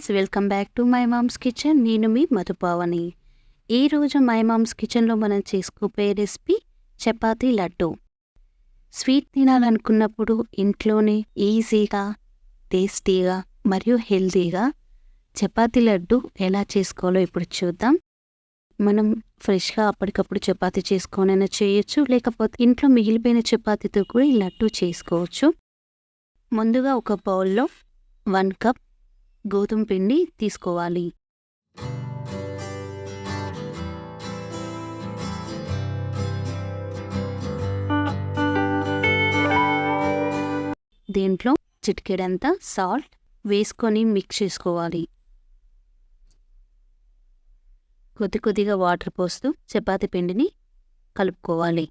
Friends, welcome back to my mom's kitchen. నేను మీ మధుపావని. ఈరోజు my mom's కిచెన్లో మనం చేసుకోపోయే రెసిపీ చపాతీ లడ్డు. స్వీట్ తినాలనుకున్నప్పుడు ఇంట్లోనే ఈజీగా, టేస్టీగా మరియు హెల్తీగా చపాతీ లడ్డు ఎలా చేసుకోవాలో ఇప్పుడు చూద్దాం. మనం ఫ్రెష్గా అప్పటికప్పుడు చపాతీ చేసుకొనైనా చేయొచ్చు, లేకపోతే ఇంట్లో మిగిలిపోయిన చపాతీతో కూడా ఈ లడ్డు చేసుకోవచ్చు. ముందుగా ఒక బౌల్లో 1 కప్ గోధుమ పిండి తీసుకోవాలి. దీంట్లో చిటికెడంతా సాల్ట్ వేసుకొని మిక్స్ చేసుకోవాలి. కొద్దిగా వాటర్ పోస్తూ చపాతీ పిండిని కలుపుకోవాలి.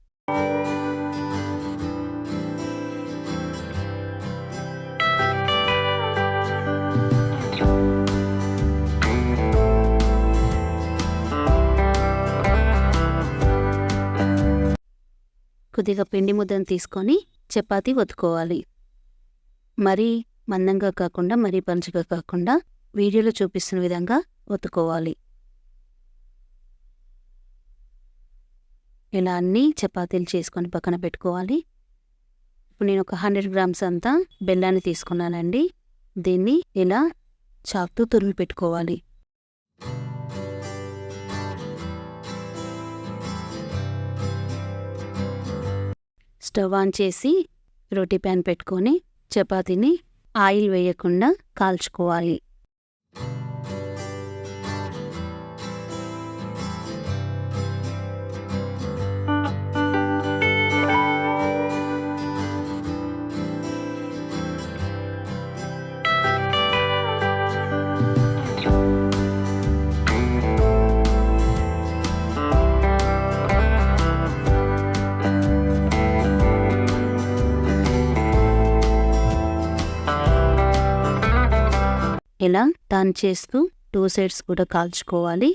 కొద్దిగా పిండి ముద్దను తీసుకొని చపాతీ ఒత్తుకోవాలి. మరీ మందంగా కాకుండా, మరీ పలుచగా కాకుండా వీడియోలో చూపిస్తున్న విధంగా ఒత్తుకోవాలి. ఇలా అన్నీ చపాతీలు చేసుకొని పక్కన పెట్టుకోవాలి. ఇప్పుడు నేను ఒక 100 గ్రామ్స్ అంతా బెల్లాన్ని తీసుకున్నానండి. దీన్ని ఇలా చాకుతో తురిమి పెట్టుకోవాలి. స్టవ్ ఆన్ చేసి రోటీ ప్యాన్ పెట్టుకొని చపాతీని ఆయిల్ వేయకుండా కాల్చుకోవాలి. ఇలా టర్న్ చేస్తూ 2 సైడ్స్ కూడా కాల్చుకోవాలి.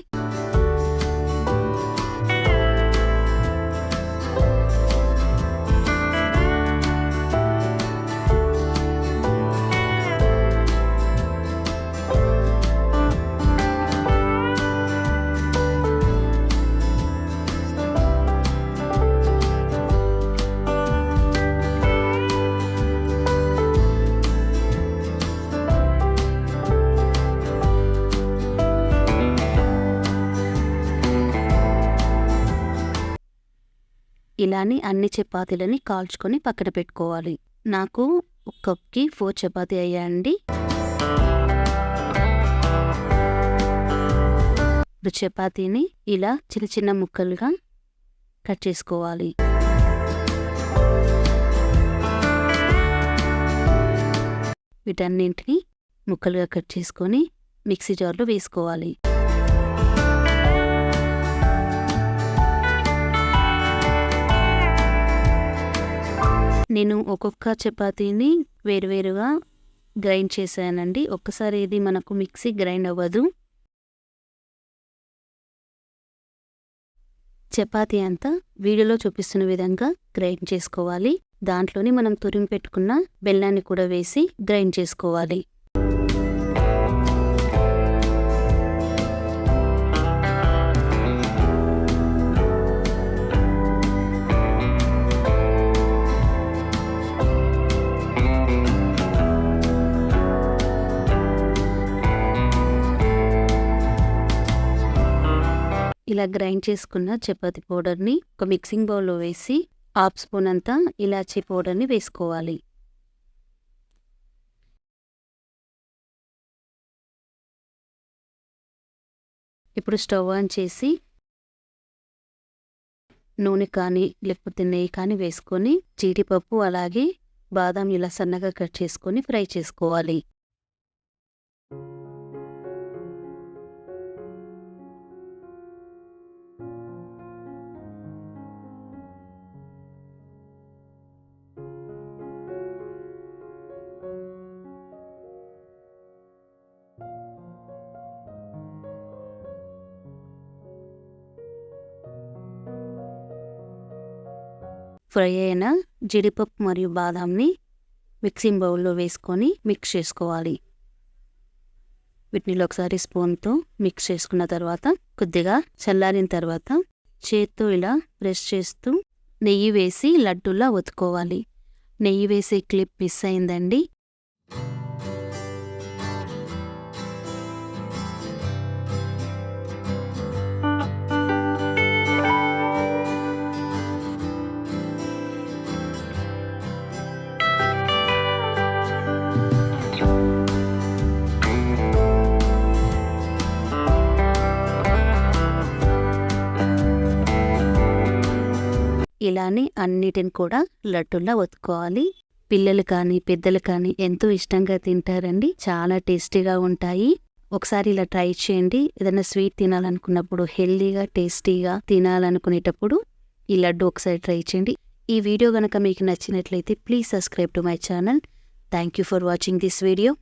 ఇలాని అన్ని చపాతీలని కాల్చుకొని పక్కన పెట్టుకోవాలి. నాకు ఒక కప్కి 4 చపాతీ అయ్యాయండి. ఇప్పుడు చపాతీని ఇలా చిన్న చిన్న ముక్కలుగా కట్ చేసుకోవాలి. వీటన్నింటినీ ముక్కలుగా కట్ చేసుకొని మిక్సీ జార్లో వేసుకోవాలి. నేను ఒక్కొక్క చపాతీని వేరువేరుగా గ్రైండ్ చేశానండి. ఒక్కసారి ఇది మనకు మిక్సీ గ్రైండ్ అవ్వదు. చపాతీ అంతా వీడియోలో చూపిస్తున్న విధంగా గ్రైండ్ చేసుకోవాలి. దాంట్లోని మనం తురిమి పెట్టుకున్న బెల్లాన్ని కూడా వేసి గ్రైండ్ చేసుకోవాలి. ఇలా గ్రైండ్ చేసుకున్న చపాతీ పౌడర్ని ఒక మిక్సింగ్ బౌల్లో వేసి 1/2 స్పూన్ అంతా ఇలాచీ పౌడర్ని వేసుకోవాలి. ఇప్పుడు స్టవ్ ఆన్ చేసి నూనె కానీ లేకపోతే నెయ్యి కానీ వేసుకొని జీడిపప్పు అలాగే బాదాం ఇలా సన్నగా కట్ చేసుకొని ఫ్రై చేసుకోవాలి. ఫ్రై అయిన జీడిపప్పు మరియు బాదాంని మిక్సింగ్ బౌల్లో వేసుకొని మిక్స్ చేసుకోవాలి. వీటిని ఒకసారి స్పూన్తో మిక్స్ చేసుకున్న తర్వాత కొద్దిగా చల్లారిన తర్వాత చేత్తో ఇలా ప్రెస్ చేస్తూ నెయ్యి వేసి లడ్డూలా ఒత్తుకోవాలి. నెయ్యి వేసే క్లిప్ మిస్ అయిందండి. ఇలానే అన్నిటిని కూడా లడ్డూలా ఒత్తుకోవాలి. పిల్లలు కానీ పెద్దలు కానీ ఎంతో ఇష్టంగా తింటారండి. చాలా టేస్టీగా ఉంటాయి. ఒకసారి ఇలా ట్రై చేయండి. ఏదైనా స్వీట్ తినాలనుకున్నప్పుడు, హెల్దీగా టేస్టీగా తినాలనుకునేటప్పుడు ఈ లడ్డు ఒకసారి ట్రై చేయండి. ఈ వీడియో కనుక మీకు నచ్చినట్లయితే please subscribe to my channel. Thank you for watching this video.